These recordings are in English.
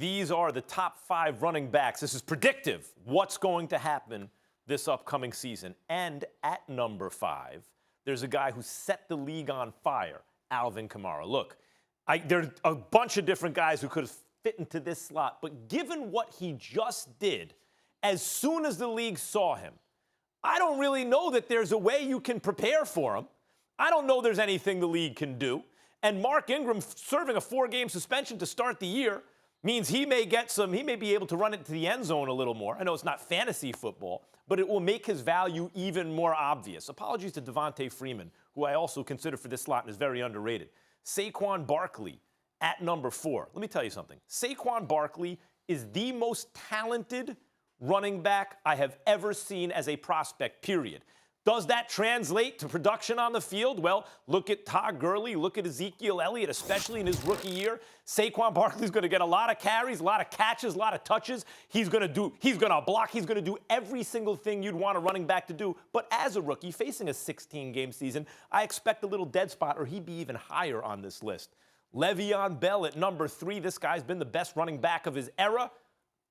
These are the top 5 running backs. This is predictive. What's going to happen this upcoming season? And at number 5, there's a guy who set the league on fire, Alvin Kamara. Look, there's a bunch of different guys who could have fit into this slot, but given what he just did, as soon as the league saw him, I don't really know that there's a way you can prepare for him. I don't know there's anything the league can do. And Mark Ingram serving a 4-game suspension to start the year means he may be able to run it to the end zone a little more. I know it's not fantasy football, but it will make his value even more obvious. Apologies to Devontae Freeman, who I also consider for this slot and is very underrated. Saquon Barkley at number 4. Let me tell you something. Saquon Barkley is the most talented running back I have ever seen as a prospect, period. Does that translate to production on the field? Well, look at Todd Gurley, look at Ezekiel Elliott, especially in his rookie year. Saquon Barkley's going to get a lot of carries, a lot of catches, a lot of touches. He's going to block, he's going to do every single thing you'd want a running back to do. But as a rookie, facing a 16-game season, I expect a little dead spot, or he'd be even higher on this list. Le'Veon Bell at number 3. This guy's been the best running back of his era.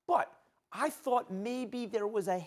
But I thought maybe there was a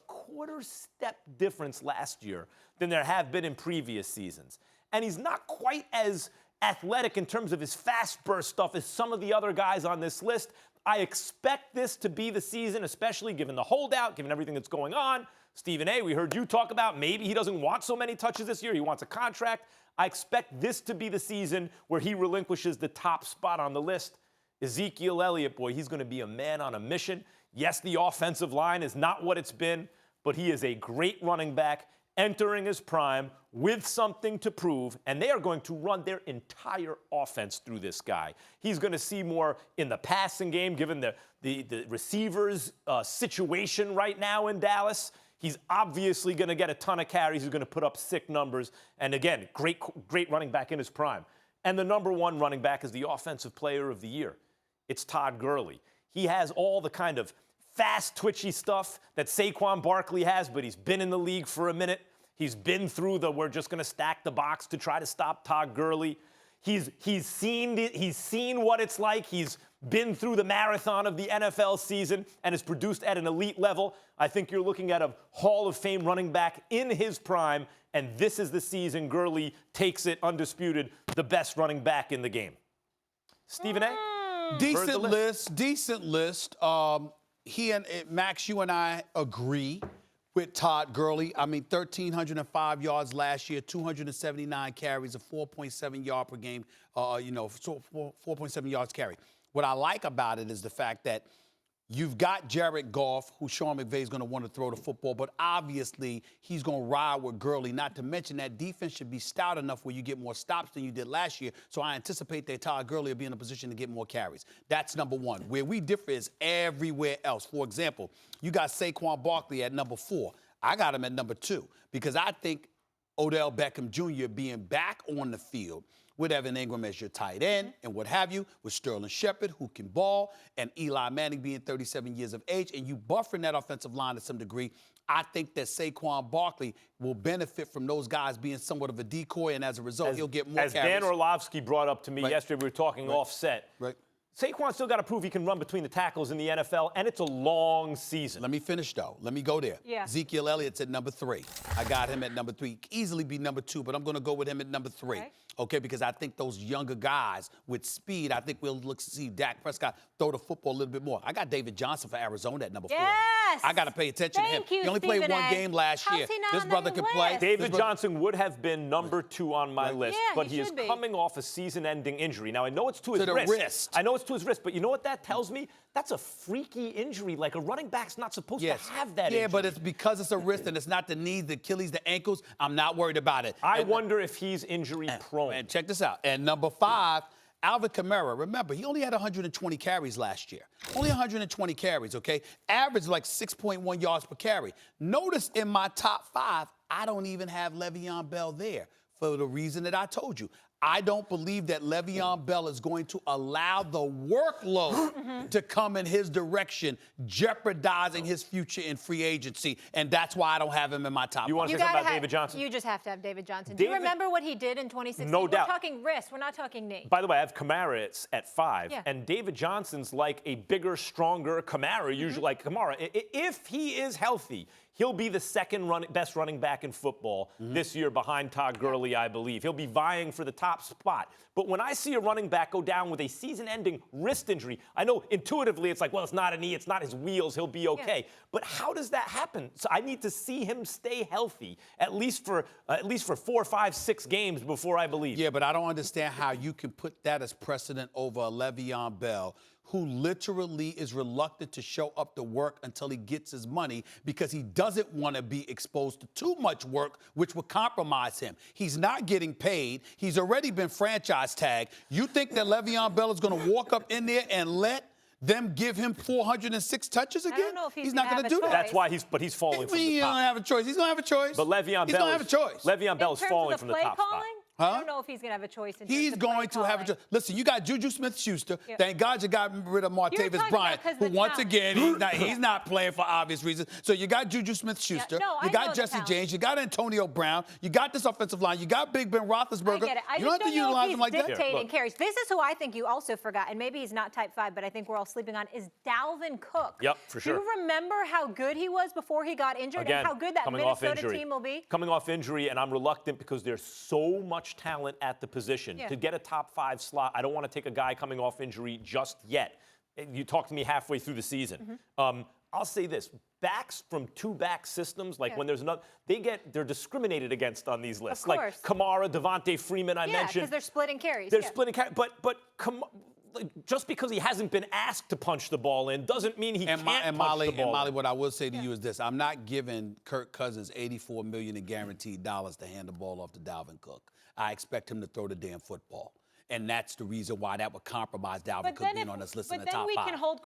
quarter step difference last year than there have been in previous seasons. And he's not quite as athletic in terms of his fast burst stuff as some of the other guys on this list. I expect this to be the season, especially given the holdout, given everything that's going on. Stephen A., we heard you talk about maybe he doesn't want so many touches this year. He wants a contract. I expect this to be the season where he relinquishes the top spot on the list. Ezekiel Elliott, boy, he's going to be a man on a mission. Yes, the offensive line is not what it's been, but he is a great running back entering his prime with something to prove, and they are going to run their entire offense through this guy. He's going to see more in the passing game, given the receivers' situation right now in Dallas. He's obviously going to get a ton of carries. He's going to put up sick numbers. And again, great running back in his prime. And the number 1 running back is the Offensive Player of the Year. It's Todd Gurley. He has all the kind of fast, twitchy stuff that Saquon Barkley has, but he's been in the league for a minute. He's been through we're just going to stack the box to try to stop Todd Gurley. He's seen what it's like. He's been through the marathon of the NFL season and has produced at an elite level. I think you're looking at a Hall of Fame running back in his prime, and this is the season Gurley takes it undisputed, the best running back in the game. Stephen A.? Decent list. Max, you and I agree with Todd Gurley. I mean, 1,305 yards last year, 279 carries, a 4.7 yard per game, 4.7 yards carry. What I like about it is the fact that you've got Jared Goff, who Sean McVay is going to want to throw the football, but obviously he's going to ride with Gurley. Not to mention that defense should be stout enough where you get more stops than you did last year. So I anticipate that Todd Gurley will be in a position to get more carries. That's number 1. Where we differ is everywhere else. For example, you got Saquon Barkley at number 4. I got him at number 2 because I think Odell Beckham Jr. being back on the field with Evan Ingram as your tight end and what have you, with Sterling Shepard, who can ball, and Eli Manning being 37 years of age, and you buffering that offensive line to some degree, I think that Saquon Barkley will benefit from those guys being somewhat of a decoy, and as a result, he'll get more carries. As Dan Orlovsky brought up to me yesterday, we were talking offset. Right. Saquon's still got to prove he can run between the tackles in the NFL, and it's a long season. Let me finish, though. Let me go there. Yeah. Ezekiel Elliott's at number 3. I got him at number 3. Easily be number 2, but I'm going to go with him at number 3. Okay, because I think those younger guys with speed, I think we'll see Dak Prescott throw the football a little bit more. I got David Johnson for Arizona at number 4. Yes! I got to pay attention to him. He only played one game last year. This brother can play. David Johnson would have been number 2 on my list, but he is be. coming off a season-ending injury. Now, I know it's to his wrist. I know it's to his wrist, but you know what that tells me? That's a freaky injury. Like, a running back's not supposed to have that injury. Yeah, but it's because it's a wrist and it's not the knees, the Achilles, the ankles. I'm not worried about it. I wonder if he's injury-prone. And check this out. And number 5, Alvin Kamara. Remember, he only had 120 carries last year. Only 120 carries, okay? Average like 6.1 yards per carry. Notice in my top 5, I don't even have Le'Veon Bell there for the reason that I told you. I don't believe that Le'Veon Bell is going to allow the workload to come in his direction, jeopardizing his future in free agency. And that's why I don't have him in my top. You want to say something about David Johnson? You just have to have David Johnson. Do you remember what he did in 2016? No doubt. We're talking wrist. We're not talking knee. By the way, I have Kamara at 5, Yeah. and David Johnson's like a bigger, stronger Kamara, usually like Kamara. If he is healthy, he'll be the second best running back in football this year behind Todd Gurley, I believe. He'll be vying for the top spot. But when I see a running back go down with a season-ending wrist injury, I know intuitively it's like, well, it's not a knee, it's not his wheels, he'll be okay. Yeah. But how does that happen? So I need to see him stay healthy at least for 4, 5, 6 games before I believe. Yeah, but I don't understand how you can put that as precedent over Le'Veon Bell, who literally is reluctant to show up to work until he gets his money because he doesn't want to be exposed to too much work, which would compromise him. He's not getting paid. He's already been franchise tagged. You think that Le'Veon Bell is going to walk up in there and let them give him 406 touches again? I don't know if he's not gonna going to do have a that. That's why he's falling from the He top. don't have a choice. He's going to have a choice. But Le'Veon He's Bell going to have a choice. Le'Veon Bell is falling from the top spot. I don't know if he's going to have a choice in terms He's of going to play have a choice. Listen, you got Juju Smith-Schuster. Yeah. Thank God you got rid of Martavis talking Bryant, about 'cause who the once talent. again, he's not playing for obvious reasons. So you got Juju Smith-Schuster. Yeah, no, I you got know the Jesse talent. James. You got Antonio Brown. You got this offensive line. You got Big Ben Roethlisberger. I get it. I you just don't have to don't know utilize if him he's like that. dictating Look. carries. This is who I think you also forgot, and maybe he's not type 5, but I think we're all sleeping on, is Dalvin Cook. Yep, for sure. Do you remember how good he was before he got injured Again, and how good that coming off Minnesota injury. team will be? Coming off injury, and I'm reluctant because there's so much talent at the position. Yeah. To get a top 5 slot, I don't want to take a guy coming off injury just yet. You talk to me halfway through the season. I'll say this. Backs from 2-back systems, like when there's another, they're discriminated against on these lists. Of Like course. Kamara, Devontae Freeman, I Yeah, mentioned. because they're splitting carries. They're yeah. splitting carries. But just because he hasn't been asked to punch the ball in doesn't mean he can't punch the ball And Molly, in. what I will say to you is this. I'm not giving Kirk Cousins $84 million in guaranteed dollars to hand the ball off to Dalvin Cook. I expect him to throw the damn football. And that's the reason why that would compromise Dalvin Cook being on this list in the top 5. But then we can hold